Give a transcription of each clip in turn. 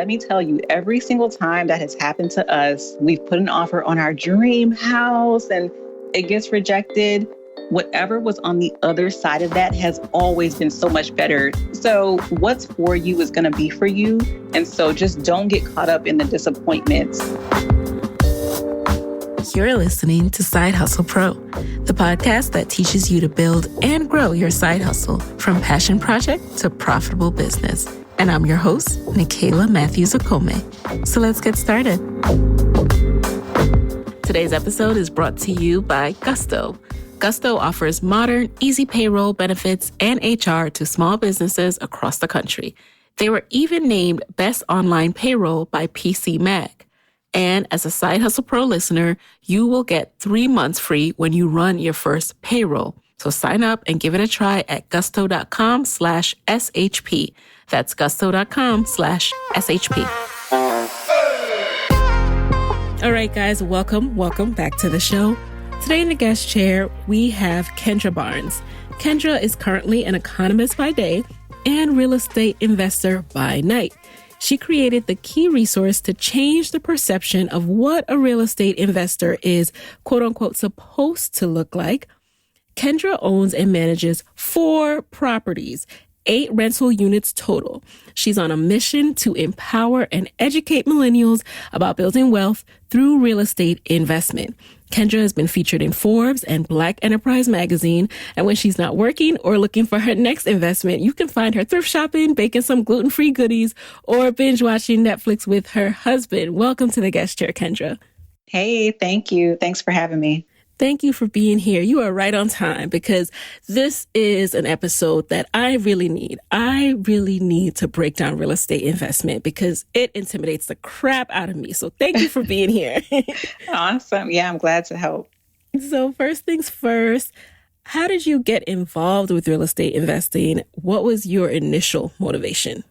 let me tell you, every single time that has happened to us, we've put an offer on our dream house and it gets rejected. Whatever was on the other side of that has always been so much better. So what's for you is going to be for you. And so just don't get caught up in the disappointments. You're listening to Side Hustle Pro, the podcast that teaches you to build and grow your side hustle from passion project to profitable business. And I'm your host, Nicaila Matthews-Okome. So let's get started. Today's episode is brought to you by Gusto. Gusto offers modern, easy payroll, benefits, and HR to small businesses across the country. They were even named Best Online Payroll by PC Mag. And as a Side Hustle Pro listener, you will get 3 months free when you run your first payroll. So sign up and give it a try at gusto.com/SHP. That's gusto.com/SHP. All right, guys, welcome back to the show. Today in the guest chair, we have Kendra Barnes. Kendra is currently an economist by day and real estate investor by night. She created the key resource to change the perception of what a real estate investor is, quote unquote, supposed to look like. Kendra owns and manages 4 properties, 8 rental units total. She's on a mission to empower and educate millennials about building wealth through real estate investment. Kendra has been featured in Forbes and Black Enterprise magazine. And when she's not working or looking for her next investment, you can find her thrift shopping, baking some gluten-free goodies, or binge watching Netflix with her husband. Welcome to the guest chair, Kendra. Hey, thank you. Thanks for having me. Thank you for being here. You are right on time because this is an episode that I really need. I really need to break down real estate investment because it intimidates the crap out of me. So thank you for being here. Awesome. Yeah, I'm glad to help. So first things first, how did you get involved with real estate investing? What was your initial motivation?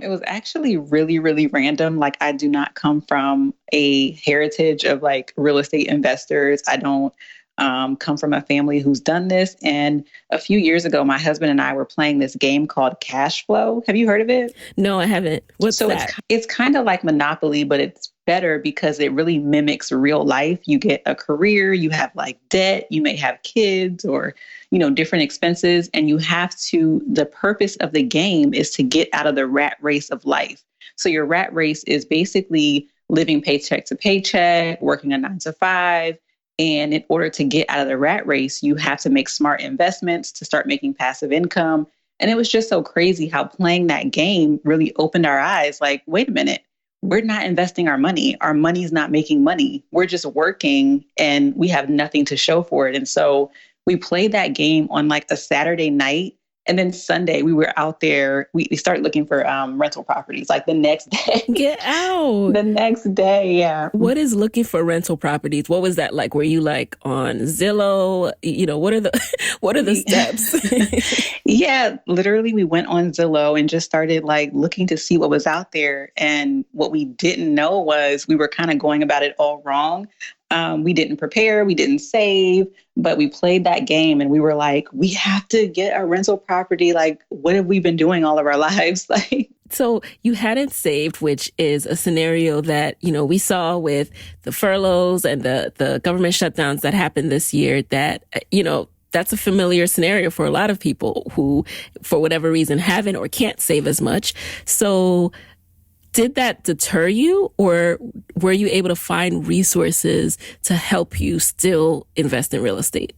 It was actually really, really random. Like, I do not come from a heritage of like real estate investors. I don't come from a family who's done this. And a few years ago, my husband and I were playing this game called Cash Flow. Have you heard of it? No, I haven't. What's that? It's kind of like Monopoly, but it's better because it really mimics real life. You get a career, you have like debt, you may have kids or, different expenses. And the purpose of the game is to get out of the rat race of life. So your rat race is basically living paycheck to paycheck, working a 9 to 5. And in order to get out of the rat race, you have to make smart investments to start making passive income. And it was just so crazy how playing that game really opened our eyes. Like, wait a minute, we're not investing our money. Our money's not making money. We're just working and we have nothing to show for it. And so we played that game on like a Saturday night. And then Sunday, we were out there. We started looking for rental properties like the next day. Get out. The next day, yeah. What is looking for rental properties? What was that like? Were you like on Zillow? What are the steps? Yeah, literally, we went on Zillow and just started like looking to see what was out there. And what we didn't know was we were kind of going about it all wrong. We didn't prepare, we didn't save, but we played that game and we were like, we have to get a rental property. Like, what have we been doing all of our lives? So you hadn't saved, which is a scenario that, we saw with the furloughs and the government shutdowns that happened this year that, that's a familiar scenario for a lot of people who, for whatever reason, haven't or can't save as much. So did that deter you, or were you able to find resources to help you still invest in real estate?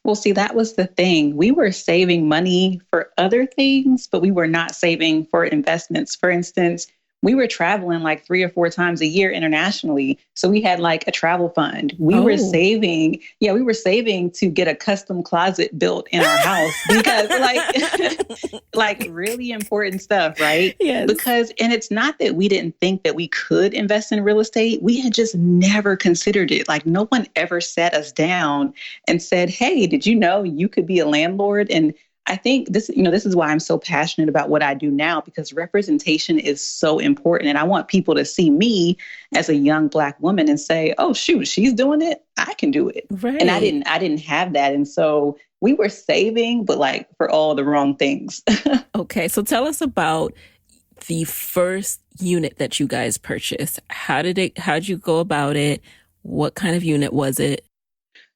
Well, see, that was the thing. We were saving money for other things, but we were not saving for investments. For instance, we were traveling like 3 or 4 times a year internationally. So we had like a travel fund. We were saving to get a custom closet built in our house because like really important stuff, right? Yes. And it's not that we didn't think that we could invest in real estate. We had just never considered it. Like, no one ever sat us down and said, hey, did you know you could be a landlord? And I think this is why I'm so passionate about what I do now, because representation is so important. And I want people to see me as a young Black woman and say, oh, shoot, she's doing it. I can do it. Right. And I didn't have that. And so we were saving, but like for all the wrong things. Okay. So tell us about the first unit that you guys purchased. How'd you go about it? What kind of unit was it?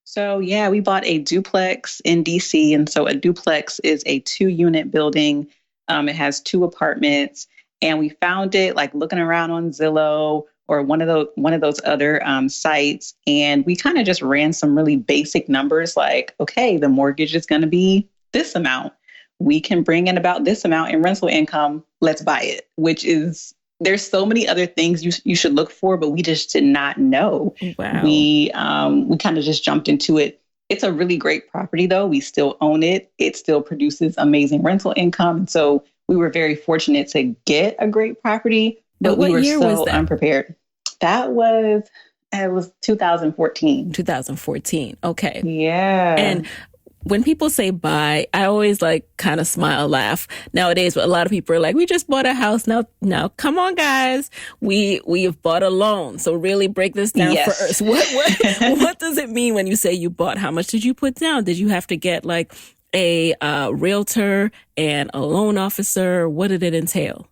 So yeah, we bought a duplex in DC. And so a duplex is a 2-unit building. It has 2 apartments, and we found it like looking around on Zillow or one of those other sites. And we kind of just ran some really basic numbers like, okay, the mortgage is going to be this amount. We can bring in about this amount in rental income. Let's buy it, which is, there's so many other things you should look for, but we just did not know. Wow. We kind of just jumped into it. It's a really great property, though. We still own it. It still produces amazing rental income. So we were very fortunate to get a great property, but we were so unprepared. It was 2014. 2014. Okay. Yeah. And when people say buy, I always like kind of smile, laugh. Nowadays, but a lot of people are like, we just bought a house. Now, come on, guys. We've bought a loan. So really break this down first. What does it mean when you say you bought? How much did you put down? Did you have to get like a realtor and a loan officer? What did it entail?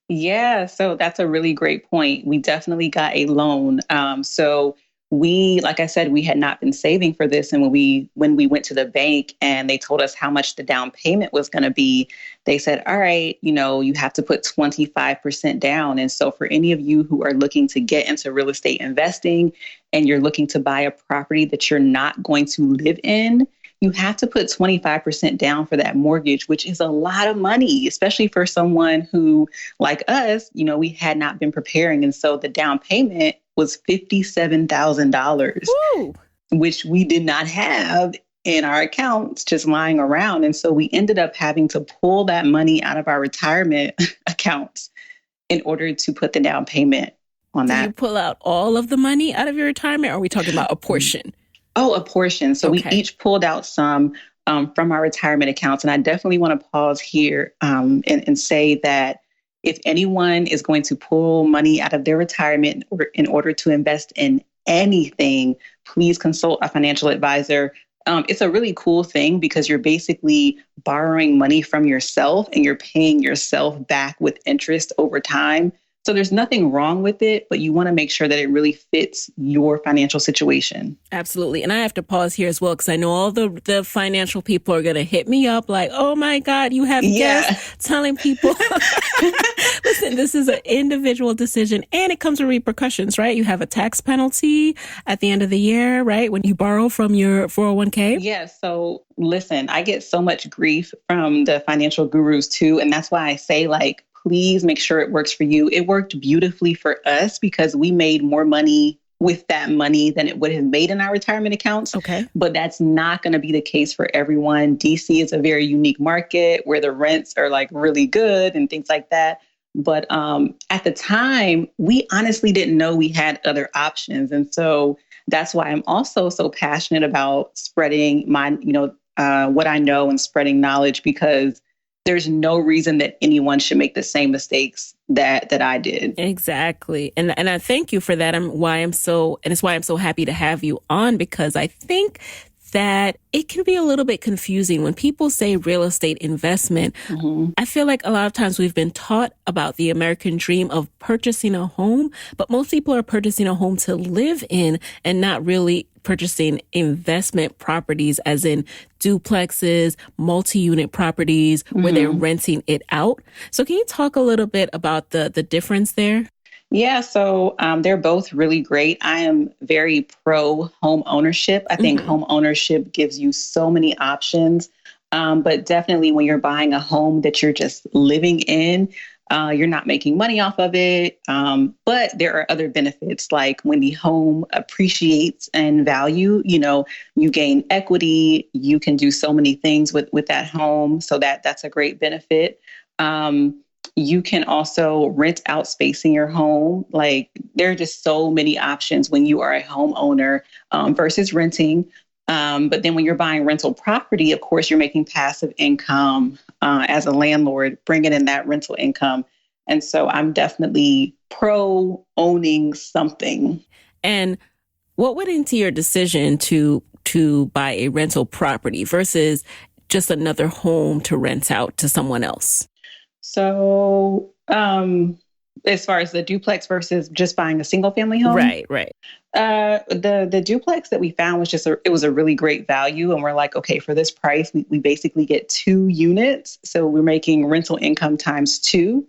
Yeah, so that's a really great point. We definitely got a loan. So we, like I said, we had not been saving for this. And when we went to the bank and they told us how much the down payment was going to be, they said, all right, you have to put 25% down. And so for any of you who are looking to get into real estate investing and you're looking to buy a property that you're not going to live in, you have to put 25% down for that mortgage, which is a lot of money, especially for someone who, like us, we had not been preparing. And so the down payment was $57,000, which we did not have in our accounts just lying around. And so we ended up having to pull that money out of our retirement accounts in order to put the down payment on that. Did you pull out all of the money out of your retirement, or are we talking about a portion? Oh, a portion. So we each pulled out some from our retirement accounts. And I definitely want to pause here and say that if anyone is going to pull money out of their retirement in order to invest in anything, please consult a financial advisor. It's a really cool thing because you're basically borrowing money from yourself and you're paying yourself back with interest over time. So there's nothing wrong with it, but you want to make sure that it really fits your financial situation. Absolutely. And I have to pause here as well, because I know all the financial people are going to hit me up like, oh my God, you have guests telling people, listen, this is an individual decision and it comes with repercussions, right? You have a tax penalty at the end of the year, right? When you borrow from your 401k. Yeah. So listen, I get so much grief from the financial gurus too. And that's why I say, like, please make sure it works for you. It worked beautifully for us because we made more money with that money than it would have made in our retirement accounts. Okay. But that's not going to be the case for everyone. DC is a very unique market where the rents are like really good and things like that. But at the time, we honestly didn't know we had other options. And so that's why I'm also so passionate about spreading my, what I know and spreading knowledge, because there's no reason that anyone should make the same mistakes that I did. Exactly. And I thank you for that. It's why I'm so happy to have you on, because I think that it can be a little bit confusing when people say real estate investment. Mm-hmm. I feel like a lot of times we've been taught about the American dream of purchasing a home, but most people are purchasing a home to live in and not really purchasing investment properties, as in duplexes, multi-unit properties where they're renting it out. So can you talk a little bit about the difference there? Yeah, so they're both really great. I am very pro home ownership. I think home ownership gives you so many options, but definitely when you're buying a home that you're just living in, you're not making money off of it. But there are other benefits, like when the home appreciates in value, you gain equity. You can do so many things with that home. So that's a great benefit. You can also rent out space in your home. Like, there are just so many options when you are a homeowner versus renting. But then when you're buying rental property, of course, you're making passive income as a landlord, bringing in that rental income. And so I'm definitely pro owning something. And what went into your decision to buy a rental property versus just another home to rent out to someone else? So, as far as the duplex versus just buying a single family home, Right, right. the duplex that we found was it was a really great value, and we're like, okay, for this price, we basically get 2 units, so we're making rental income times two.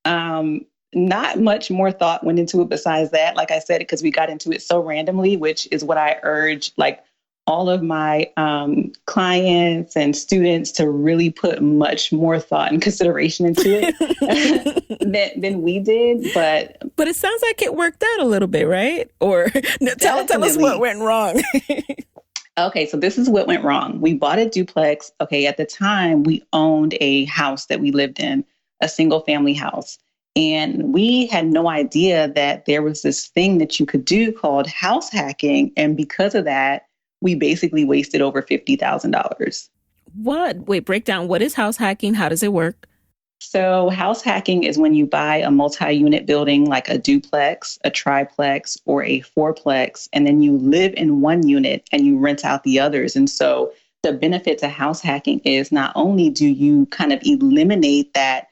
Um, Not much more thought went into it besides that. Like I said, because we got into it so randomly, which is what I urge, like all of my clients and students to really put much more thought and consideration into it than we did. But it sounds like it worked out a little bit, right? Or tell us what went wrong. Okay, so this is what went wrong. We bought a duplex. Okay, at the time, we owned a house that we lived in, a single family house. And we had no idea that there was this thing that you could do called house hacking. And because of that, we basically wasted over $50,000. What? Wait, break down. What is house hacking? How does it work? So, house hacking is when you buy a multi unit building like a duplex, a triplex, or a fourplex, and then you live in one unit and you rent out the others. And so, the benefit to house hacking is not only do you kind of eliminate that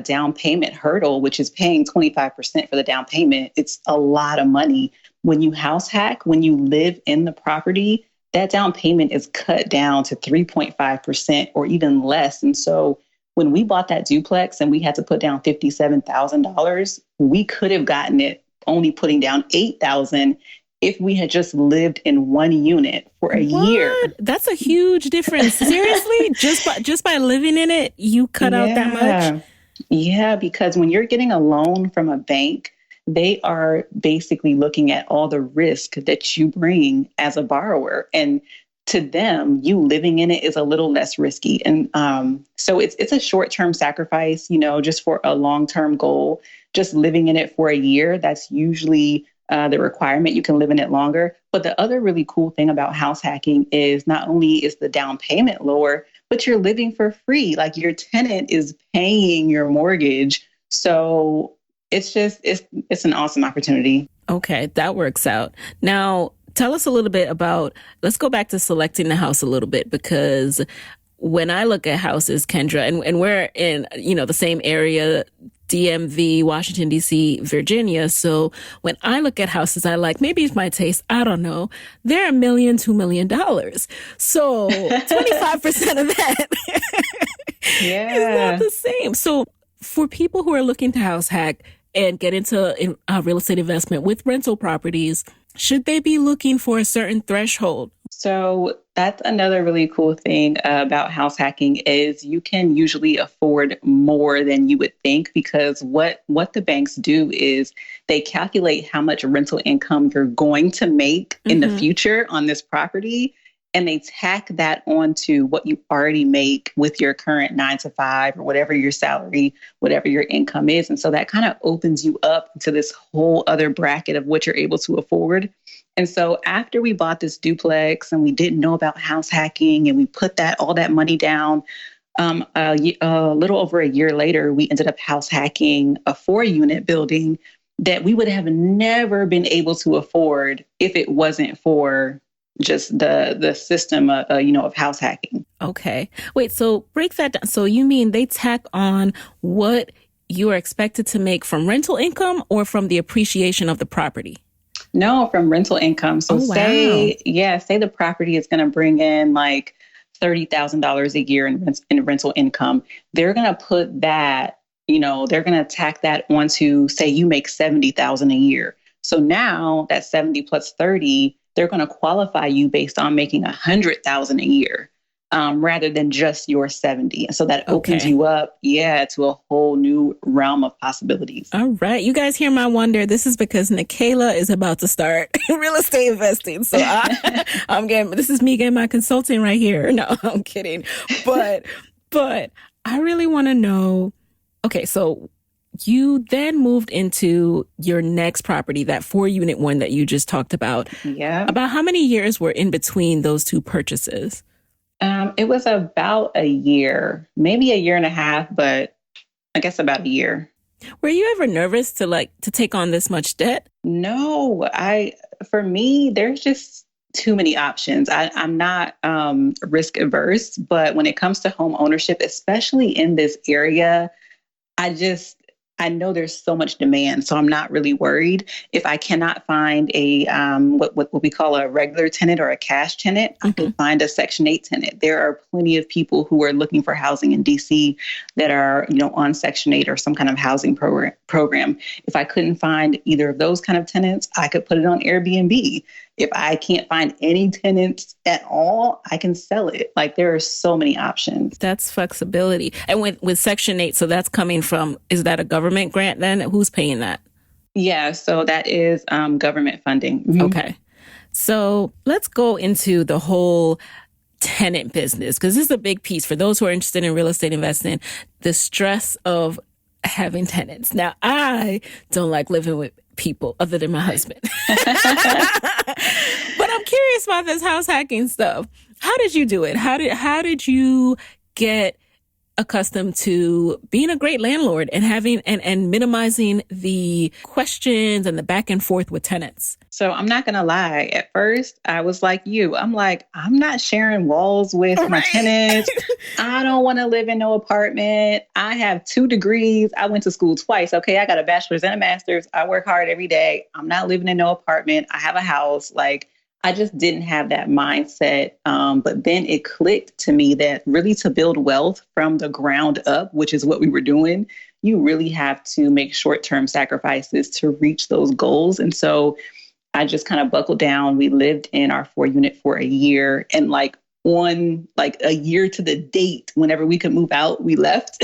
down payment hurdle, which is paying 25% for the down payment. It's a lot of money. When you house hack, when you live in the property, that down payment is cut down to 3.5% or even less. And so when we bought that duplex and we had to put down $57,000, we could have gotten it only putting down $8,000 if we had just lived in one unit for a year. That's a huge difference. Seriously? just by living in it, you cut out that much? Yeah, because when you're getting a loan from a bank, they are basically looking at all the risk that you bring as a borrower. And to them, you living in it is a little less risky. And so it's a short-term sacrifice, just for a long-term goal. Just living in it for a year, that's usually the requirement. You can live in it longer. But the other really cool thing about house hacking is not only is the down payment lower, but you're living for free. Like your tenant is paying your mortgage. So it's an awesome opportunity. Okay, that works out. Now, tell us a little bit let's go back to selecting the house a little bit, because when I look at houses, Kendra, and we're in, the same area, DMV, Washington, D.C., Virginia. So when I look at houses I like, maybe it's my taste, I don't know, they're $1 million, $2 million. So 25% of that is not the same. So for people who are looking to house hack and get into real estate investment with rental properties, should they be looking for a certain threshold? So that's another really cool thing about house hacking is you can usually afford more than you would think, because what the banks do is they calculate how much rental income you're going to make in the future on this property. And they tack that onto what you already make with your current 9 to 5 or whatever your salary, whatever your income is. And so that kind of opens you up to this whole other bracket of what you're able to afford. And so after we bought this duplex and we didn't know about house hacking and we put all that money down, a little over a year later, we ended up house hacking a 4-unit building that we would have never been able to afford if it wasn't for just the system of house hacking. Okay. Wait, so break that down. So you mean they tack on what you are expected to make from rental income or from the appreciation of the property? No, from rental income. So say the property is going to bring in like $30,000 a year in rental income. They're going to put that, they're going to tack that onto, say you make $70,000 a year. So now that 70 plus 30, they're going to qualify you based on making $100,000 a year, rather than just your 70. So that opens you up, to a whole new realm of possibilities. All right. You guys hear my wonder. This is because Nikayla is about to start real estate investing. So this is me getting my consulting right here. No, I'm kidding. But I really want to know, okay, so you then moved into your next property, that 4-unit one that you just talked about. Yeah. About how many years were in between those two purchases? It was about a year, maybe a year and a half, but I guess about a year. Were you ever nervous to take on this much debt? No, for me, there's just too many options. I'm not risk averse, but when it comes to home ownership, especially in this area, I know there's so much demand, so I'm not really worried. If I cannot find a what we call a regular tenant or a cash tenant, I could find a Section 8 tenant. There are plenty of people who are looking for housing in DC that are, on Section 8 or some kind of housing program. If I couldn't find either of those kind of tenants, I could put it on Airbnb. If I can't find any tenants at all, I can sell it. Like, there are so many options. That's flexibility. And with Section 8, so that's coming from, is that a government grant then? Who's paying that? Yeah, so that is government funding. Mm-hmm. Okay. So let's go into the whole tenant business, because this is a big piece for those who are interested in real estate investing, the stress of having tenants. Now, I don't like living with people other than my husband. But I'm curious about this house hacking stuff. How did you do it? How did you get accustomed to being a great landlord and having and minimizing the questions and the back and forth with tenants? So I'm not going to lie. At first, I was like you. I'm like, I'm not sharing walls with my tenants. I don't want to live in no apartment. I have 2 degrees. I went to school twice. Okay, I got a bachelor's and a master's. I work hard every day. I'm not living in no apartment. I have a house. Like, I just didn't have that mindset. But then it clicked to me that really to build wealth from the ground up, which is what we were doing, you really have to make short-term sacrifices to reach those goals. And so I just kind of buckled down. We lived in our 4-unit for a year, and on a year to the date, whenever we could move out, we left.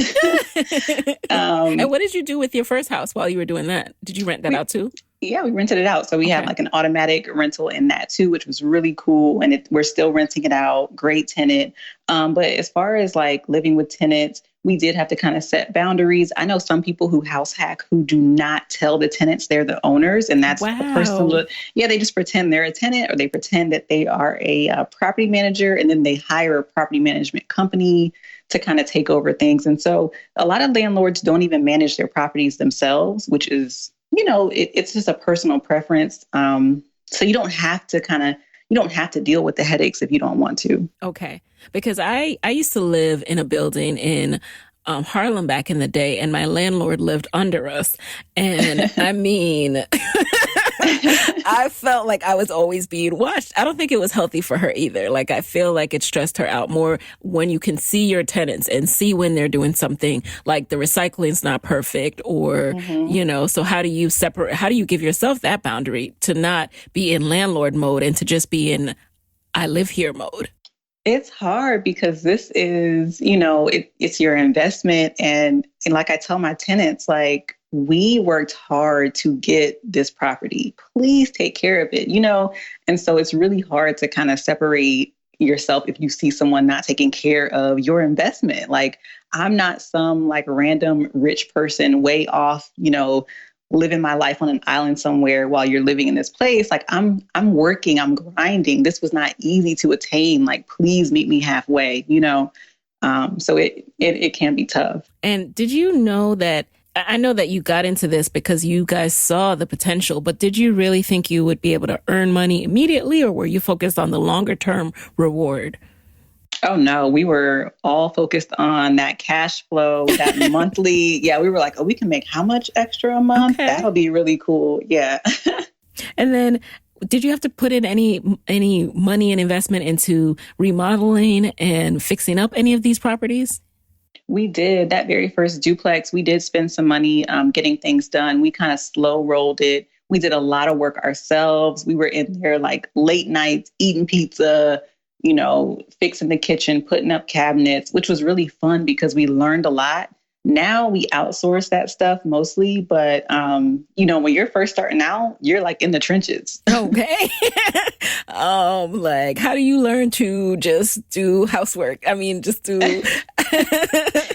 And what did you do with your first house while you were doing that? Did you rent that out too? Yeah, we rented it out. So we had an automatic rental in that too, which was really cool. And we're still renting it out. Great tenant. But as far as living with tenants, we did have to kind of set boundaries. I know some people who house hack who do not tell the tenants they're the owners. And that's a personal. Yeah, they just pretend they're a tenant, or they pretend that they are a property manager, and then they hire a property management company to kind of take over things. And so a lot of landlords don't even manage their properties themselves, which is, it's just a personal preference. So you don't have to deal with the headaches if you don't want to. Okay. Because I used to live in a building in Harlem back in the day, and my landlord lived under us. And I mean, I felt like I was always being watched. I don't think it was healthy for her either. I feel like it stressed her out more when you can see your tenants and see when they're doing something like the recycling's not perfect, or, so how do you separate, how do you give yourself that boundary to not be in landlord mode and to just be in I live here mode? It's hard because this is, it's your investment. And like I tell my tenants, we worked hard to get this property. Please take care of it, And so it's really hard to kind of separate yourself if you see someone not taking care of your investment. I'm not some random rich person way off, living my life on an island somewhere while you're living in this place. I'm working, I'm grinding. This was not easy to attain. Please meet me halfway, So it can be tough. And did you know that, I know that you got into this because you guys saw the potential, but did you really think you would be able to earn money immediately, or were you focused on the longer term reward? Oh, no, we were all focused on that cash flow, that monthly. Yeah, we were like, we can make how much extra a month? Okay. That'll be really cool. Yeah. And then did you have to put in any money and investment into remodeling and fixing up any of these properties? We did. That very first duplex, we did spend some money getting things done. We kind of slow rolled it. We did a lot of work ourselves. We were in there late nights, eating pizza, fixing the kitchen, putting up cabinets, which was really fun because we learned a lot. Now we outsource that stuff mostly, but when you're first starting out, you're in the trenches. Okay. How do you learn to just do housework? I mean, just do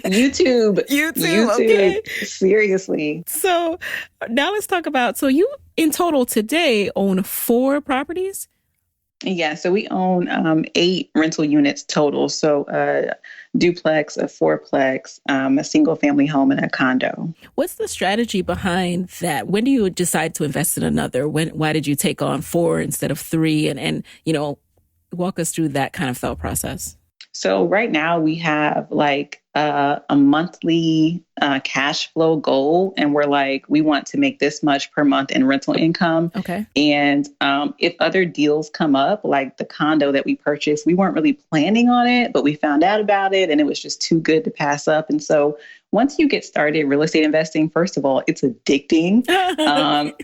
YouTube. Okay. Seriously. So now let's talk about, so you in total today own 4 properties? Yeah, so we own 8 rental units total. So a duplex, a 4-plex, a single family home, and a condo. What's the strategy behind that? When do you decide to invest in another? Why did you take on 4 instead of 3? And walk us through that kind of thought process. So right now we have a monthly cash flow goal. And we're like, we want to make this much per month in rental income. Okay. And if other deals come up, like the condo that we purchased, we weren't really planning on it, but we found out about it and it was just too good to pass up. And so once you get started real estate investing, first of all, it's addicting.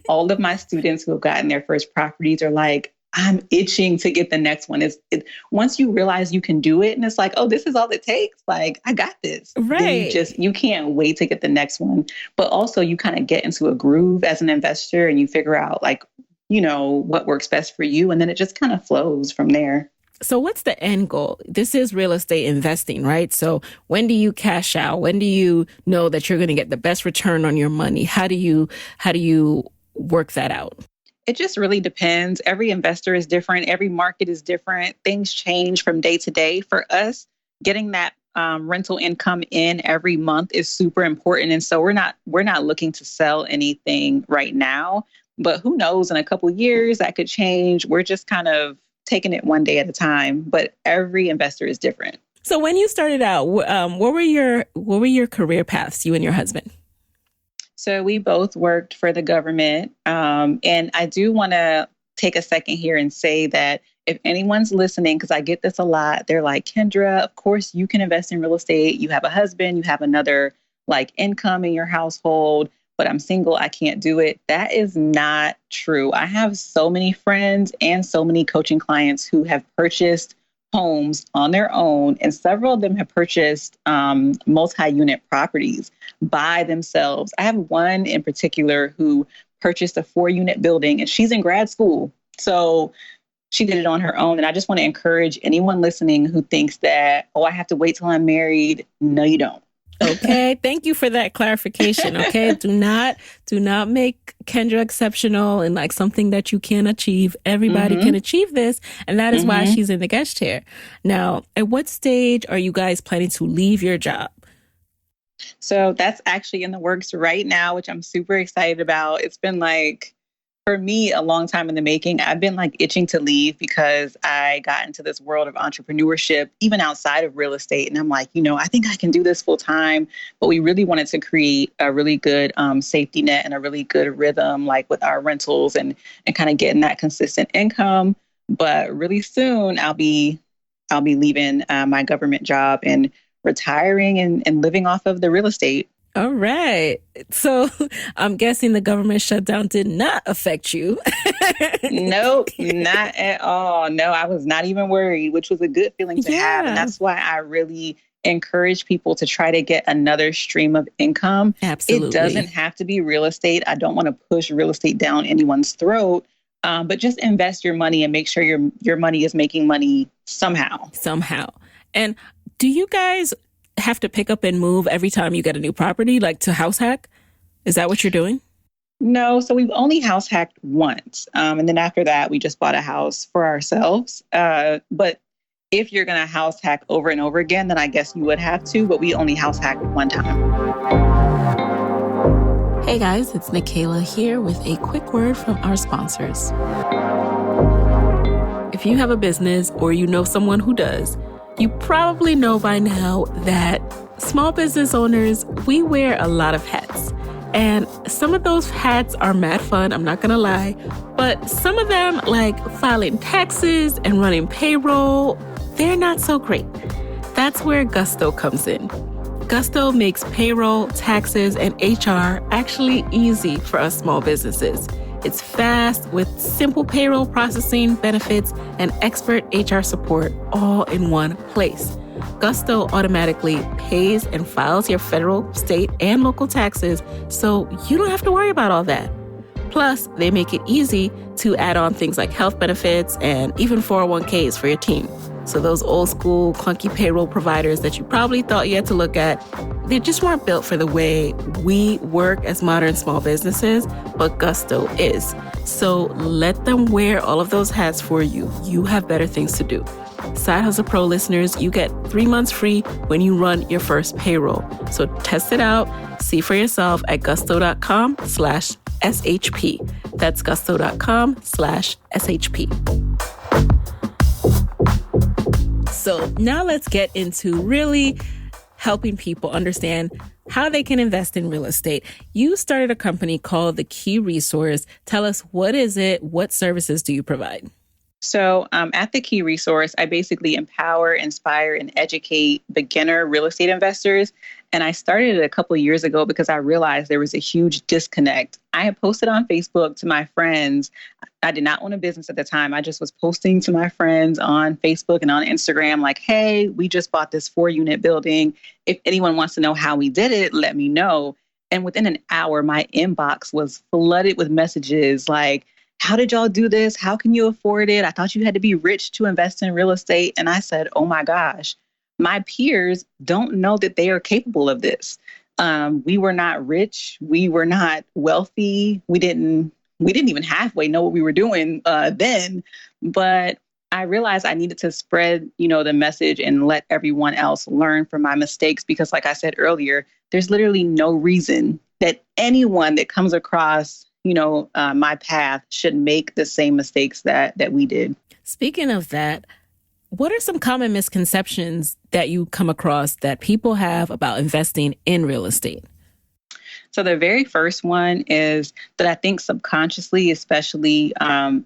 All of my students who have gotten their first properties are like, I'm itching to get the next one. Once you realize you can do it and it's like, oh, this is all it takes. Like, I got this. Right. Then you can't wait to get the next one. But also you kind of get into a groove as an investor and you figure out like, what works best for you. And then it just kind of flows from there. So what's the end goal? This is real estate investing, right? So when do you cash out? When do you know that you're going to get the best return on your money? How do you work that out? It just really depends. Every investor is different. Every market is different. Things change from day to day. For us, getting that rental income in every month is super important. And so we're not looking to sell anything right now, but who knows, in a couple of years that could change. We're just kind of taking it one day at a time, but every investor is different. So when you started out, what were your career paths, you and your husband? So we both worked for the government. And I do want to take a second here and say that if anyone's listening, because I get this a lot, they're like, Kendra, of course you can invest in real estate. You have a husband, you have another like income in your household, but I'm single, I can't do it. That is not true. I have so many friends and so many coaching clients who have purchased homes on their own, and several of them have purchased multi-unit properties by themselves. I have one in particular who purchased a 4-unit building, and she's in grad school. So she did it on her own. And I just want to encourage anyone listening who thinks that, oh, I have to wait till I'm married. No, you don't. Okay. Thank you for that clarification. Okay. Do not make Kendra exceptional and like something that you can achieve. Everybody can achieve this. And that is why she's in the guest chair. Now, at what stage are you guys planning to leave your job? So that's actually in the works right now, which I'm super excited about. It's been like, for me, a long time in the making. I've been like itching to leave because I got into this world of entrepreneurship, even outside of real estate. And I'm like, I think I can do this full time. But we really wanted to create a really good safety net and a really good rhythm, like with our rentals and kind of getting that consistent income. But really soon I'll be leaving my government job and retiring and living off of the real estate. All right. So I'm guessing the government shutdown did not affect you. Nope, not at all. No, I was not even worried, which was a good feeling to have. And that's why I really encourage people to try to get another stream of income. Absolutely. It doesn't have to be real estate. I don't want to push real estate down anyone's throat, but just invest your money and make sure your money is making money somehow. And do you guys have to pick up and move every time you get a new property, like to house hack? Is that what you're doing? No. So we've only house hacked once. And then after that, we just bought a house for ourselves. But if you're going to house hack over and over again, then I guess you would have to. But we only house hacked one time. Hey guys, it's Michaela here with a quick word from our sponsors. If you have a business or you know someone who does, you probably know by now that small business owners, we wear a lot of hats. And some of those hats are mad fun, I'm not gonna lie. But some of them, like filing taxes and running payroll, they're not so great. That's where Gusto comes in. Gusto makes payroll, taxes, and HR actually easy for us small businesses. It's fast with simple payroll processing, benefits, and expert HR support all in one place. Gusto automatically pays and files your federal, state, and local taxes, so you don't have to worry about all that. Plus, they make it easy to add on things like health benefits and even 401ks for your team. So those old school clunky payroll providers that you probably thought you had to look at, they just weren't built for the way we work as modern small businesses, but Gusto is. So let them wear all of those hats for you. You have better things to do. Side Hustle Pro listeners, you get 3 months free when you run your first payroll. So test it out. See for yourself at gusto.com/SHP. That's gusto.com/SHP. So now let's get into really helping people understand how they can invest in real estate. You started a company called The Key Resource. Tell us, what is it? What services do you provide? So at The Key Resource, I basically empower, inspire, and educate beginner real estate investors. And I started it a couple of years ago because I realized there was a huge disconnect. I had posted on Facebook to my friends. I did not own a business at the time. I just was posting to my friends on Facebook and on Instagram, like, hey, we just bought this 4-unit building. If anyone wants to know how we did it, let me know. And within an hour, my inbox was flooded with messages like, how did y'all do this? How can you afford it? I thought you had to be rich to invest in real estate. And I said, oh my gosh, my peers don't know that they are capable of this. We were not rich. We were not wealthy. We didn't even halfway know what we were doing then. But I realized I needed to spread, the message and let everyone else learn from my mistakes. Because like I said earlier, there's literally no reason that anyone that comes across my path should make the same mistakes that we did. Speaking of that, what are some common misconceptions that you come across that people have about investing in real estate? So the very first one is that I think subconsciously, especially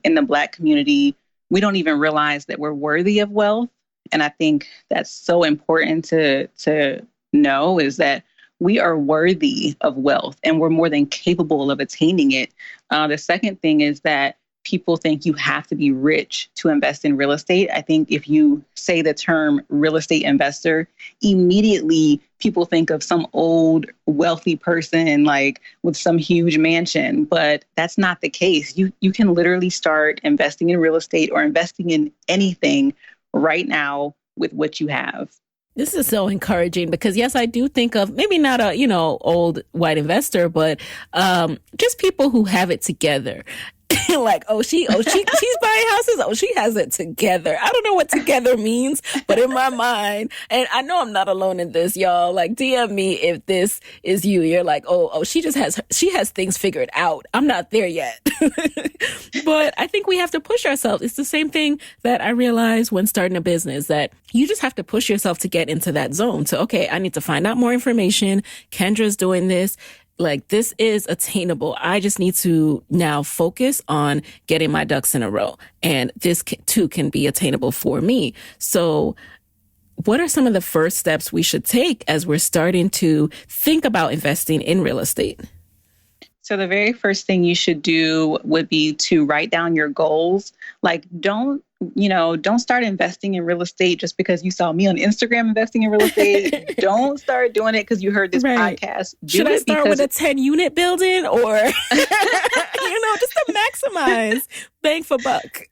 in the Black community, we don't even realize that we're worthy of wealth. And I think that's so important to know, is that we are worthy of wealth and we're more than capable of attaining it. The second thing is that people think you have to be rich to invest in real estate. I think if you say the term real estate investor, immediately people think of some old wealthy person like with some huge mansion, but that's not the case. You can literally start investing in real estate or investing in anything right now with what you have. This is so encouraging because, yes, I do think of maybe not a, old white investor, but just people who have it together. Like, she's buying houses. Oh, she has it together. I don't know what together means, but in my mind, and I know I'm not alone in this, y'all, like DM me if this is you. You're like, she has things figured out. I'm not there yet. But I think we have to push ourselves. It's the same thing that I realized when starting a business, that you just have to push yourself to get into that zone. So, okay, I need to find out more information. Kendra's doing this. Like, this is attainable. I just need to now focus on getting my ducks in a row. And this too can be attainable for me. So what are some of the first steps we should take as we're starting to think about investing in real estate? So the very first thing you should do would be to write down your goals. Like, don't start investing in real estate just because you saw me on Instagram investing in real estate. Don't start doing it because you heard this podcast. Should I start with a 10-unit building or, just to maximize bang for buck?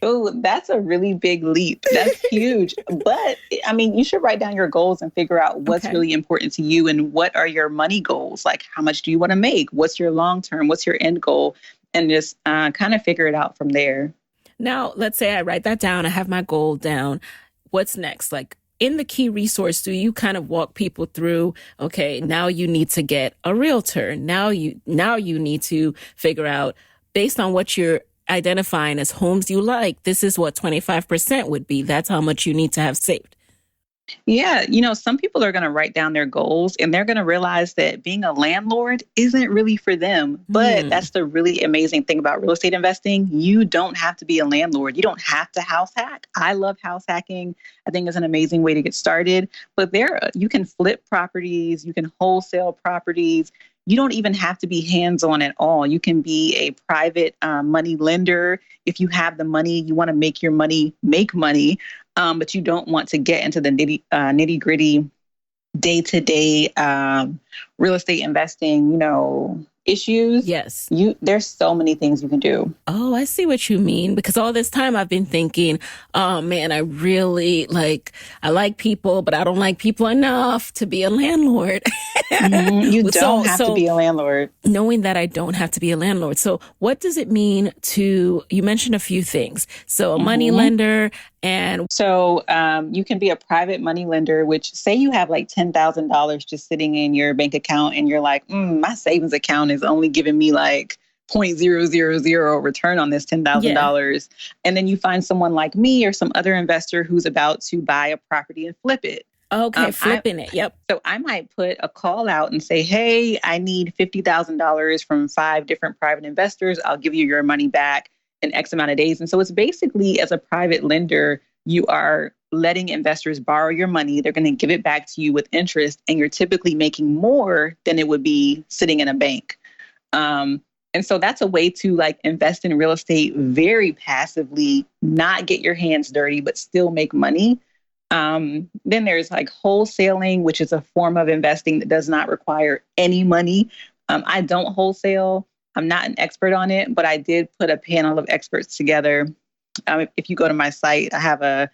Oh, that's a really big leap. That's huge. But you should write down your goals and figure out what's really important to you and what are your money goals. Like, how much do you want to make? What's your long term? What's your end goal? And just kind of figure it out from there. Now, let's say I write that down. I have my goal down. What's next? Like, in the Key Resource, do you kind of walk people through, okay, now you need to get a realtor. Now you need to figure out, based on what you're identifying as homes you like, this is what 25% would be. That's how much you need to have saved. Yeah. Some people are going to write down their goals and they're going to realize that being a landlord isn't really for them. But that's the really amazing thing about real estate investing. You don't have to be a landlord. You don't have to house hack. I love house hacking. I think it's an amazing way to get started. But you can flip properties. You can wholesale properties. You don't even have to be hands-on at all. You can be a private money lender. If you have the money, you want to make your money make money, but you don't want to get into the nitty-gritty day-to-day real estate investing, issues. Yes. There's so many things you can do. Oh, I see what you mean. Because all this time I've been thinking, oh man, I like people, but I don't like people enough to be a landlord. You don't have to be a landlord. Knowing that I don't have to be a landlord. So what does it mean you mentioned a few things. So a money lender. And so you can be a private money lender, which say you have like $10,000 just sitting in your bank account and you're like, my savings account is only giving me like 0.000 return on this $10,000. And then you find someone like me or some other investor who's about to buy a property and flip it. Okay, flipping it. Yep. So I might put a call out and say, hey, I need $50,000 from 5 different private investors. I'll give you your money back in X amount of days. And so it's basically, as a private lender, you are letting investors borrow your money. They're going to give it back to you with interest, and you're typically making more than it would be sitting in a bank. And so that's a way to like invest in real estate very passively, not get your hands dirty, but still make money. Then there's like wholesaling, which is a form of investing that does not require any money. I don't wholesale. I'm not an expert on it, but I did put a panel of experts together. If you go to my site, I have a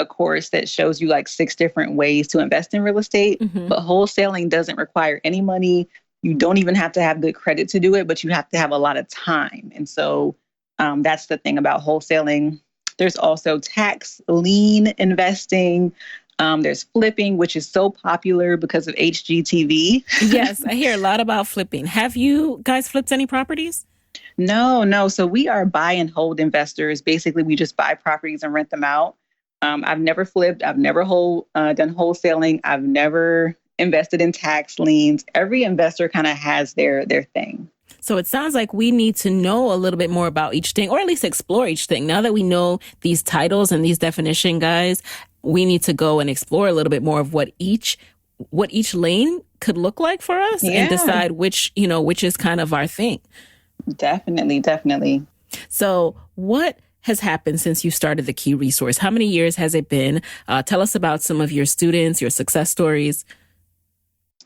course that shows you like 6 different ways to invest in real estate. But wholesaling doesn't require any money. You don't even have to have good credit to do it, but you have to have a lot of time. And so that's the thing about wholesaling. There's also tax lien investing. There's flipping, which is so popular because of HGTV. Yes, I hear a lot about flipping. Have you guys flipped any properties? No. So we are buy and hold investors. Basically, we just buy properties and rent them out. I've never flipped. I've never done wholesaling. I've never invested in tax liens. Every investor kind of has their thing. So it sounds like we need to know a little bit more about each thing, or at least explore each thing. Now that we know these titles and these definition, guys, we need to go and explore a little bit more of what each lane could look like for us and decide which is kind of our thing. Definitely. So what has happened since you started the Key Resource? How many years has it been? Tell us about some of your students, your success stories.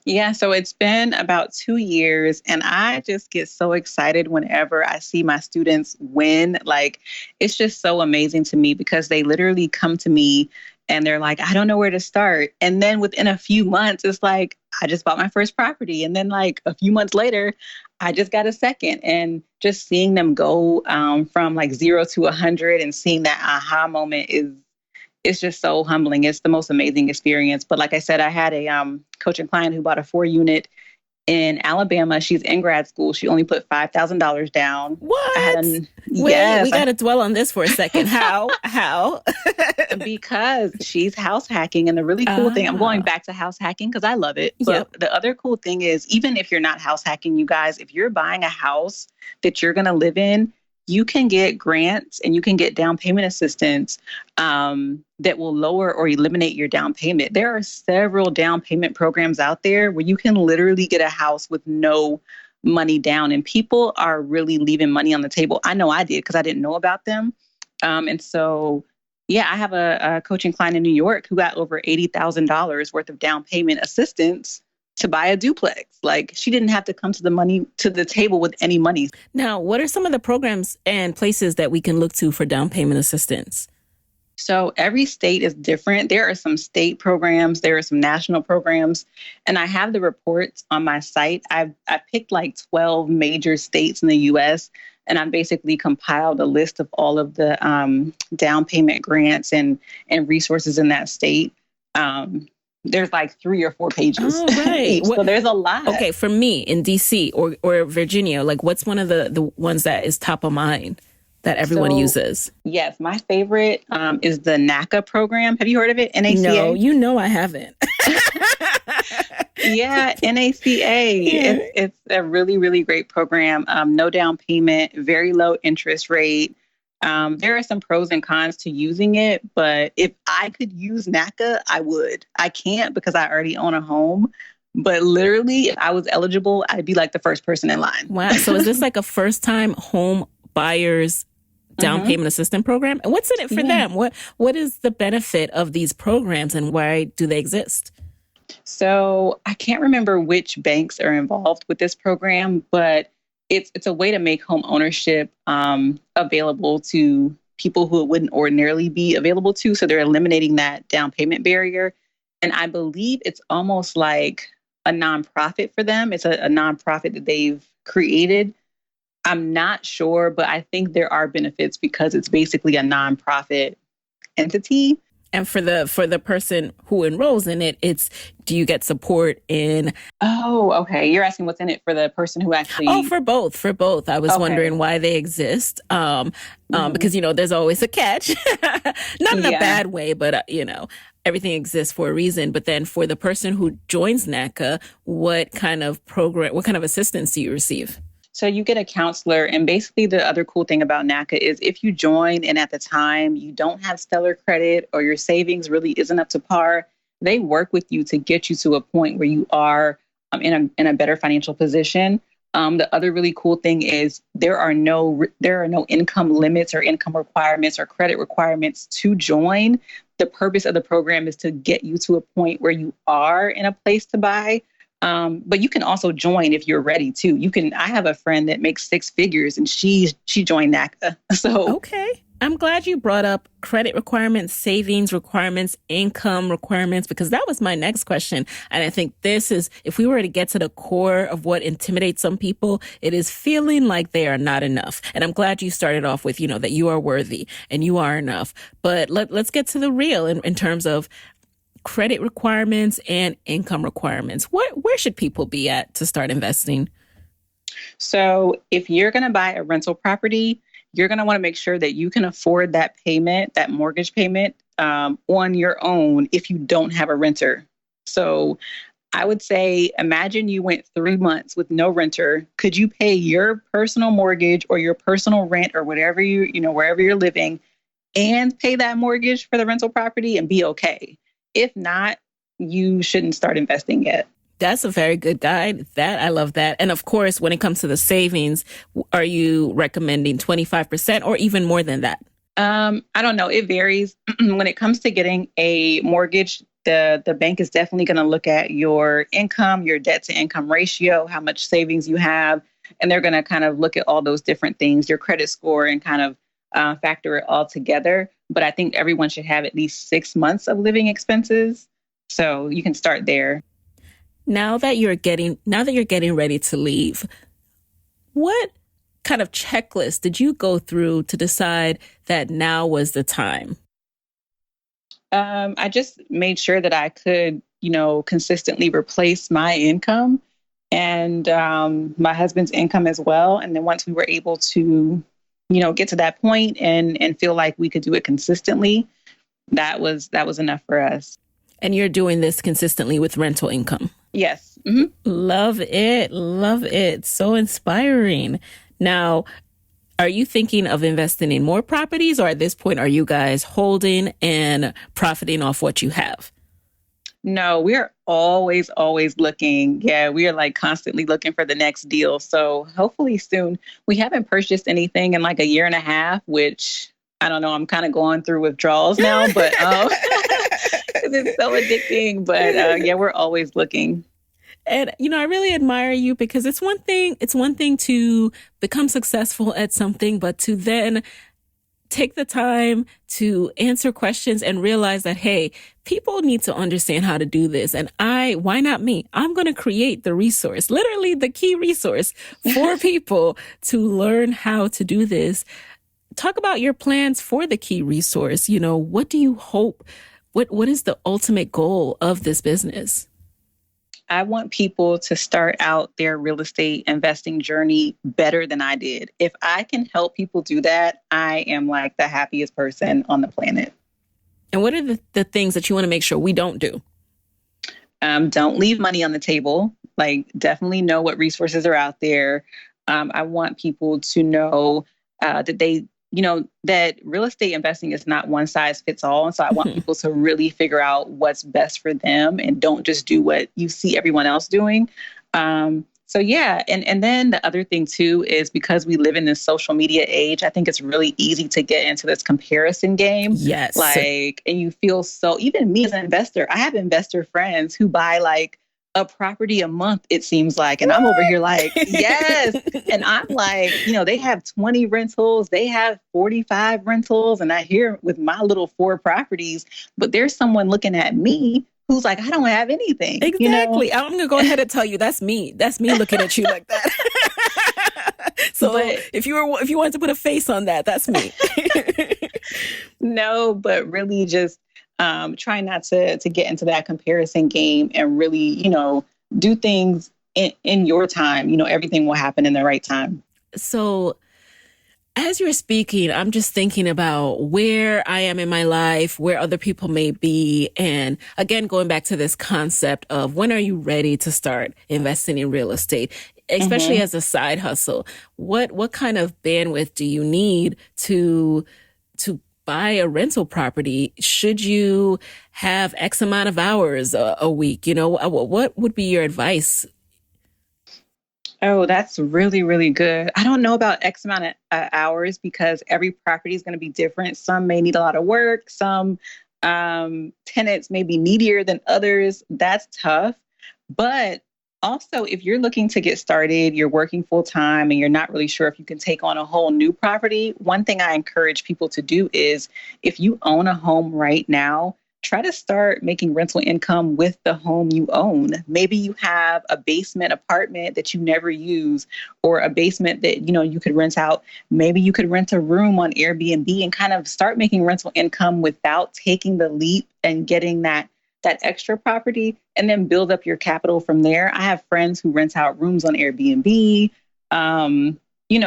Yeah, so it's been about 2 years, and I just get so excited whenever I see my students win. Like, it's just so amazing to me because they literally come to me and they're like, I don't know where to start. And then within a few months, it's like, I just bought my first property. And then like a few months later, I just got a second. And just seeing them go from like 0 to 100 and seeing that aha moment it's just so humbling. It's the most amazing experience. But like I said, I had a coaching client who bought a 4-unit in Alabama. She's in grad school. She only put $5,000 down. What? Wait, we got to dwell on this for a second. How? Because she's house hacking. And the really cool thing, I'm going back to house hacking because I love it. But the other cool thing is, even if you're not house hacking, you guys, if you're buying a house that you're going to live in, you can get grants and you can get down payment assistance that will lower or eliminate your down payment. There are several down payment programs out there where you can literally get a house with no money down. And people are really leaving money on the table. I know I did because I didn't know about them. And so, yeah, I have a coaching client in New York who got over $80,000 worth of down payment assistance to buy a duplex. Like, she didn't have to come to the table with any money. Now, what are some of the programs and places that we can look to for down payment assistance? So every state is different. There are some state programs, there are some national programs, and I have the reports on my site. I picked like 12 major states in the U.S., and I basically compiled a list of all of the down payment grants and resources in that state. There's like 3 or 4 pages. Oh, right. So there's a lot. Okay, for me in DC or Virginia, like what's one of the ones that is top of mind that everyone uses? Yes, my favorite is the Naca Program. Have you heard of it? NACA? No, I haven't. Yeah, NACA. Yeah. It's a really, really great program. No down payment, very low interest rate. There are some pros and cons to using it, but if I could use NACA, I would. I can't because I already own a home. But literally, if I was eligible, I'd be like the first person in line. Wow. So is this like a first-time home buyers down payment assistance program? And what's in it for them? What is the benefit of these programs and why do they exist? So I can't remember which banks are involved with this program, but it's a way to make home ownership available to people who it wouldn't ordinarily be available to. So they're eliminating that down payment barrier. And I believe it's almost like a nonprofit for them. It's a nonprofit that they've created. I'm not sure, but I think there are benefits because it's basically a nonprofit entity. And for the person who enrolls in it, do you get support in? Oh, okay. You're asking what's in it for the person who actually. Oh, for both. I was wondering why they exist. Because there's always a catch, not in a bad way, but everything exists for a reason. But then for the person who joins NACA, what kind of assistance do you receive? So you get a counselor. And basically the other cool thing about NACA is if you join and at the time you don't have stellar credit or your savings really isn't up to par, they work with you to get you to a point where you are in a better financial position. The other really cool thing is there are no income limits or income requirements or credit requirements to join. The purpose of the program is to get you to a point where you are in a place to buy. But you can also join if you're ready too. I have a friend that makes six figures and she joined NACA. So okay. I'm glad you brought up credit requirements, savings requirements, income requirements, because that was my next question. And I think this is, if we were to get to the core of what intimidates some people, it is feeling like they are not enough. And I'm glad you started off with, that you are worthy and you are enough. But let's get to the real in terms of credit requirements and income requirements. Where should people be at to start investing? So if you're going to buy a rental property, you're going to want to make sure that you can afford that payment, that mortgage payment on your own if you don't have a renter. So I would say, imagine you went 3 months with no renter. Could you pay your personal mortgage or your personal rent or whatever wherever you're living and pay that mortgage for the rental property and be okay? If not, you shouldn't start investing yet. That's a very good guide. I love that. And of course, when it comes to the savings, are you recommending 25% or even more than that? I don't know. It varies. When it comes to getting a mortgage, the bank is definitely going to look at your income, your debt to income ratio, how much savings you have. And they're going to kind of look at all those different things, your credit score, and kind of factor it all together. But I think everyone should have at least 6 months of living expenses. So you can start there. Now that you're getting ready to leave, what kind of checklist did you go through to decide that now was the time? I just made sure that I could, consistently replace my income and my husband's income as well. And then once we were able to, get to that point and feel like we could do it consistently, that was enough for us. And you're doing this consistently with rental income? Yes. Mm-hmm. Love it. Love it. So inspiring. Now, are you thinking of investing in more properties, or at this point, are you guys holding and profiting off what you have? No, we're always looking. Yeah, we are constantly looking for the next deal. So hopefully soon. We haven't purchased anything in a year and a half, which I don't know. I'm kind of going through withdrawals now, but it's so addicting. But yeah, we're always looking. And, I really admire you because it's one thing to become successful at something, but to then take the time to answer questions and realize that, hey, people need to understand how to do this. And why not me? I'm going to create the resource, literally the key resource for people to learn how to do this. Talk about your plans for the key resource. What do you hope? What is the ultimate goal of this business? I want people to start out their real estate investing journey better than I did. If I can help people do that, I am the happiest person on the planet. And what are the things that you want to make sure we don't do? Don't leave money on the table. Definitely know what resources are out there. I want people to know that they that real estate investing is not one size fits all. And so I want people to really figure out what's best for them and don't just do what you see everyone else doing. So yeah. And then the other thing too, is because we live in this social media age, I think it's really easy to get into this comparison game. Yes. And you feel even me as an investor, I have investor friends who buy a property a month, it seems like. And I'm over here yes. And I'm they have 20 rentals, they have 45 rentals. And I hear with my little 4 properties, but there's someone looking at me who's I don't have anything. Exactly. I'm going to go ahead and tell you that's me. That's me looking at you like that. So if you wanted to put a face on that, that's me. No, but really just try not to get into that comparison game and really, do things in your time. Everything will happen in the right time. So As you're speaking, I'm just thinking about where I am in my life, where other people may be. And again, going back to this concept of when are you ready to start investing in real estate, especially Mm-hmm. as a side hustle? What kind of bandwidth do you need to buy a rental property? Should you have X amount of hours a week? What would be your advice? Oh, that's really, really good. I don't know about X amount of hours because every property is going to be different. Some may need a lot of work. Some tenants may be needier than others. That's tough. But also, if you're looking to get started, you're working full time and you're not really sure if you can take on a whole new property, one thing I encourage people to do is if you own a home right now, try to start making rental income with the home you own. Maybe you have a basement apartment that you never use or a basement that you could rent out. Maybe you could rent a room on Airbnb and kind of start making rental income without taking the leap and getting that extra property and then build up your capital from there. I have friends who rent out rooms on Airbnb.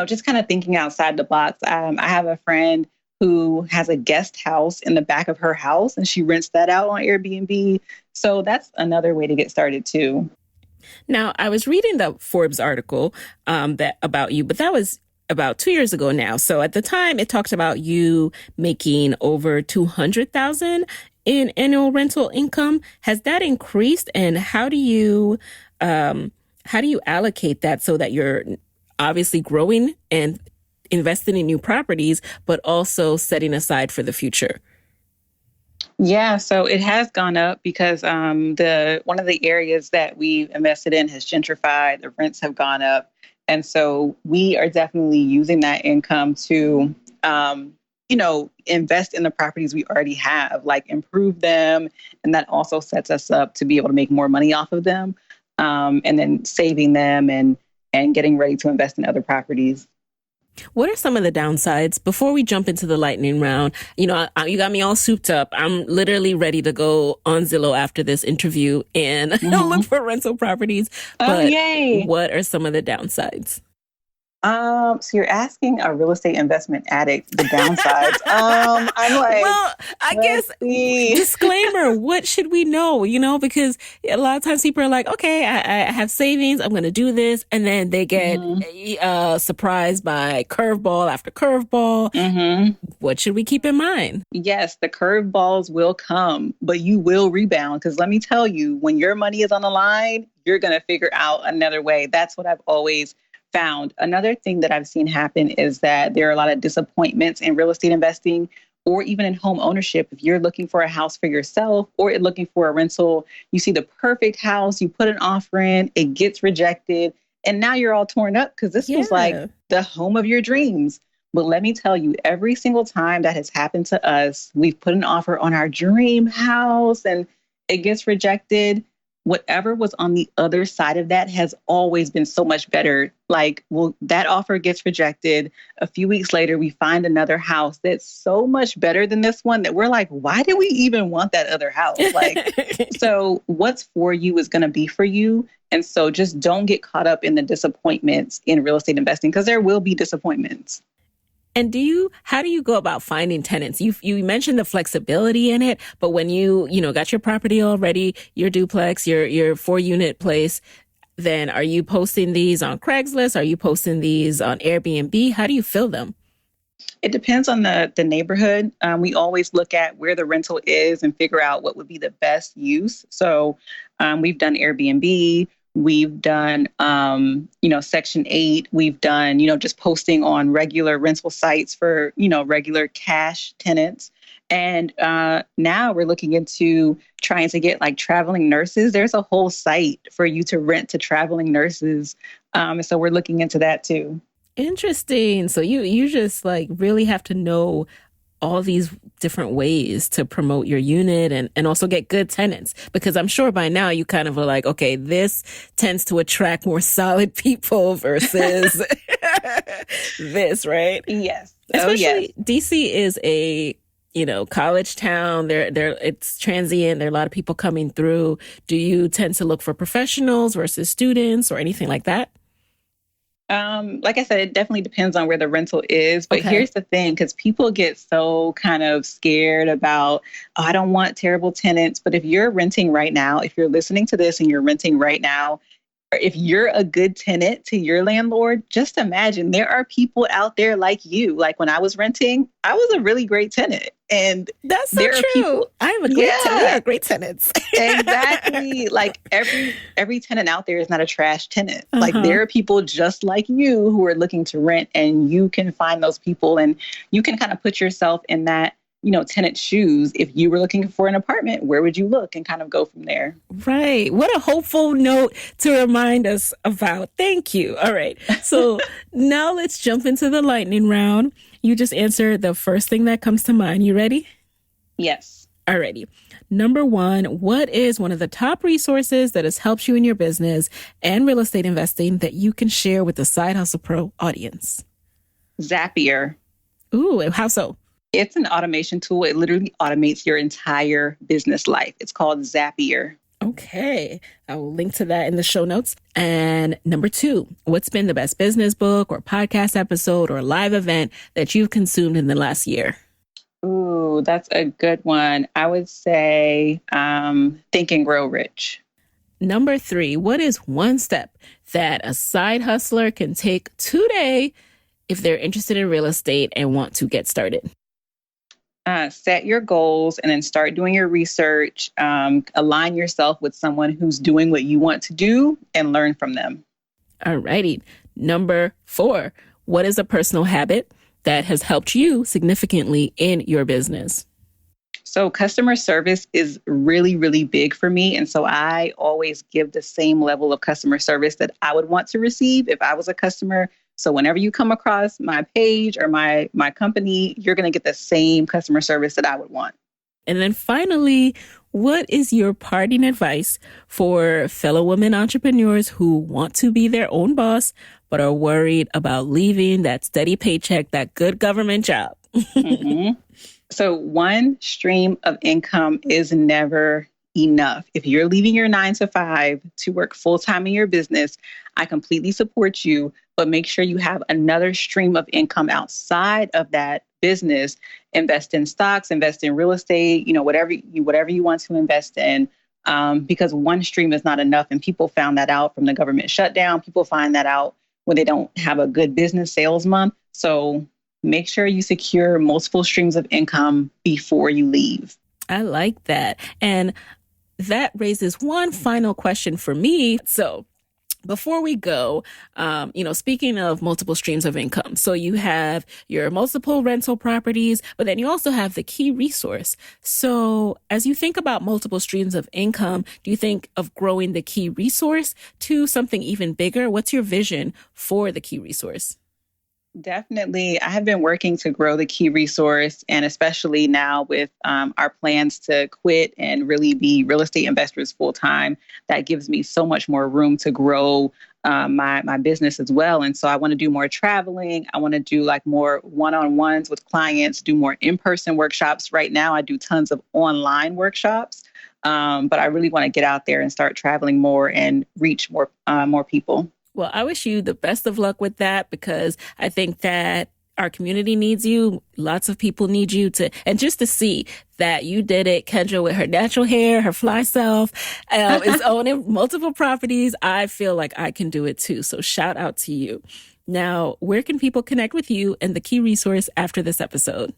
Just kind of thinking outside the box. I have a friend who has a guest house in the back of her house and she rents that out on Airbnb. So that's another way to get started too. Now, I was reading the Forbes article that about you, but that was about 2 years ago now. So at the time, it talked about you making over 200,000 in annual rental income. Has that increased, and how do you allocate that so that you're obviously growing and investing in new properties, but also setting aside for the future? Yeah, so it has gone up because the one of the areas that we've invested in has gentrified. The rents have gone up, and so we are definitely using that income to, invest in the properties we already have, like improve them, and that also sets us up to be able to make more money off of them, and then saving them and getting ready to invest in other properties. What are some of the downsides before we jump into the lightning round? You got me all souped up. I'm literally ready to go on Zillow after this interview and Mhm. look for rental properties. Oh, But yay! what are some of the downsides? So you're asking a real estate investment addict the downsides. I'm like, Well, I let's guess see. disclaimer, what should we know? Because a lot of times people are like, okay, I have savings. I'm going to do this. And then they get Hmm. surprised by curveball after curveball. Hmm. What should we keep in mind? Yes, the curveballs will come, but you will rebound. Because let me tell you, when your money is on the line, you're going to figure out another way. That's what I've always found. Another thing that I've seen happen is that there are a lot of disappointments in real estate investing or even in home ownership. If you're looking for a house for yourself or you're looking for a rental, you see the perfect house, you put an offer in, it gets rejected, and now you're all torn up because this was like Yeah. the home of your dreams. But let me tell you, every single time that has happened to us, we've put an offer on our dream house and it gets rejected. Whatever was on the other side of that has always been so much better. Like, well, that offer gets rejected. A few weeks later, we find another house that's so much better than this one that we're like, why did we even want that other house? Like, so what's for you is going to be for you. And so just don't get caught up in the disappointments in real estate investing because there will be disappointments. And how do you go about finding tenants? You mentioned the flexibility in it, but when you got your property already, your duplex, your 4-unit place, then are you posting these on Craigslist? Are you posting these on Airbnb? How do you fill them? It depends on the neighborhood. We always look at where the rental is and figure out what would be the best use. So we've done Airbnb. We've done, Section 8. We've done, just posting on regular rental sites for, regular cash tenants. And now we're looking into trying to get like traveling nurses. There's a whole site for you to rent to traveling nurses. And so we're looking into that too. Interesting. So you just like really have to know all these different ways to promote your unit and also get good tenants, because I'm sure by now you kind of are like, okay, this tends to attract more solid people versus this, right? Yes. Oh, yes. Especially DC is a college town. There it's transient. There are a lot of people coming through. Do you tend to look for professionals versus students or anything like that? Like I said, it definitely depends on where the rental is. But here's the thing, because people get so kind of scared about, oh, I don't want terrible tenants. But if you're renting right now, if you're listening to this and you're renting right now, or if you're a good tenant to your landlord, just imagine there are people out there like you. Like when I was renting, I was a really great tenant. And that's so true. People, I'm a great tenant. We are great tenants. Exactly. Like every tenant out there is not a trash tenant. Like there are people just like you who are looking to rent, and you can find those people and you can kind of put yourself in that, tenant's shoes. If you were looking for an apartment, where would you look, and kind of go from there. Right. What a hopeful note to remind us about. Thank you. All right. So now let's jump into the lightning round. You just answer the first thing that comes to mind. You ready? Yes. Alrighty. Number 1, what is one of the top resources that has helped you in your business and real estate investing that you can share with the Side Hustle Pro audience? Zapier. Ooh, how so? It's an automation tool. It literally automates your entire business life. It's called Zapier. Okay. I will link to that in the show notes. And number 2, what's been the best business book or podcast episode or live event that you've consumed in the last year? Ooh, that's a good one. I would say Think and Grow Rich. Number 3, what is one step that a side hustler can take today if they're interested in real estate and want to get started? Set your goals and then start doing your research. Align yourself with someone who's doing what you want to do and learn from them. All righty. Number 4, what is a personal habit that has helped you significantly in your business? So customer service is really, really big for me. And so I always give the same level of customer service that I would want to receive if I was a customer. So whenever you come across my page or my company, you're going to get the same customer service that I would want. And then finally, what is your parting advice for fellow women entrepreneurs who want to be their own boss, but are worried about leaving that steady paycheck, that good government job? So one stream of income is never enough. If you're leaving your 9 to 5 to work full time in your business, I completely support you, but make sure you have another stream of income outside of that business. Invest in stocks, invest in real estate, whatever you want to invest in, because one stream is not enough. And people found that out from the government shutdown. People find that out when they don't have a good business sales month. So make sure you secure multiple streams of income before you leave. I like that. And that raises one final question for me. So before we go, speaking of multiple streams of income, so you have your multiple rental properties, but then you also have the key resource. So as you think about multiple streams of income, do you think of growing the key resource to something even bigger? What's your vision for the key resource? Definitely. I have been working to grow the key resource, and especially now with our plans to quit and really be real estate investors full time. That gives me so much more room to grow my business as well. And so I want to do more traveling. I want to do like more one-on-ones with clients, do more in-person workshops. Right now, I do tons of online workshops, but I really want to get out there and start traveling more and reach more people. Well, I wish you the best of luck with that, because I think that our community needs you. Lots of people need you and just to see that you did it. Kendra with her natural hair, her fly self, is owning multiple properties. I feel like I can do it too. So shout out to you. Now, where can people connect with you and the key resource after this episode?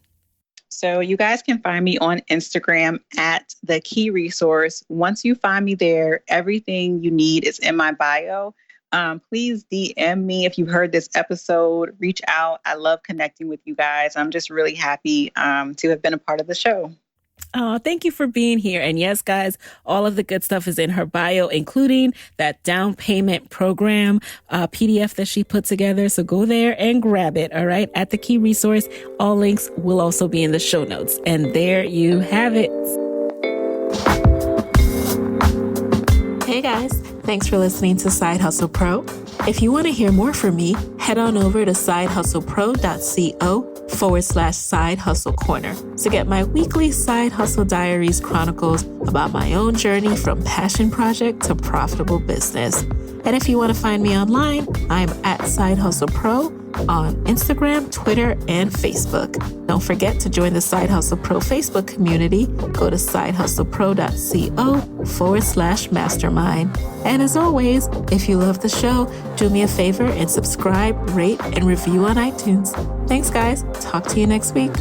So you guys can find me on Instagram at The Key Resource. Once you find me there, everything you need is in my bio. Please DM me if you've heard this episode. Reach out. I love connecting with you guys. I'm just really happy to have been a part of the show. Oh, thank you for being here. And yes, guys, all of the good stuff is in her bio, including that down payment program PDF that she put together. So go there and grab it. All right. At The Key Resource. All links will also be in the show notes. And there you have it. Hey guys, thanks for listening to Side Hustle Pro. If you want to hear more from me, head on over to sidehustlepro.co patreon.com/Side Hustle Corner to get my weekly Side Hustle Diaries chronicles about my own journey from passion project to profitable business. And if you want to find me online, I'm at Side Hustle Pro on Instagram, Twitter, and Facebook. Don't forget to join the Side Hustle Pro Facebook community. Go to sidehustlepro.co/mastermind. And as always, if you love the show, do me a favor and subscribe, rate, and review on iTunes. Thanks, guys. Talk to you next week.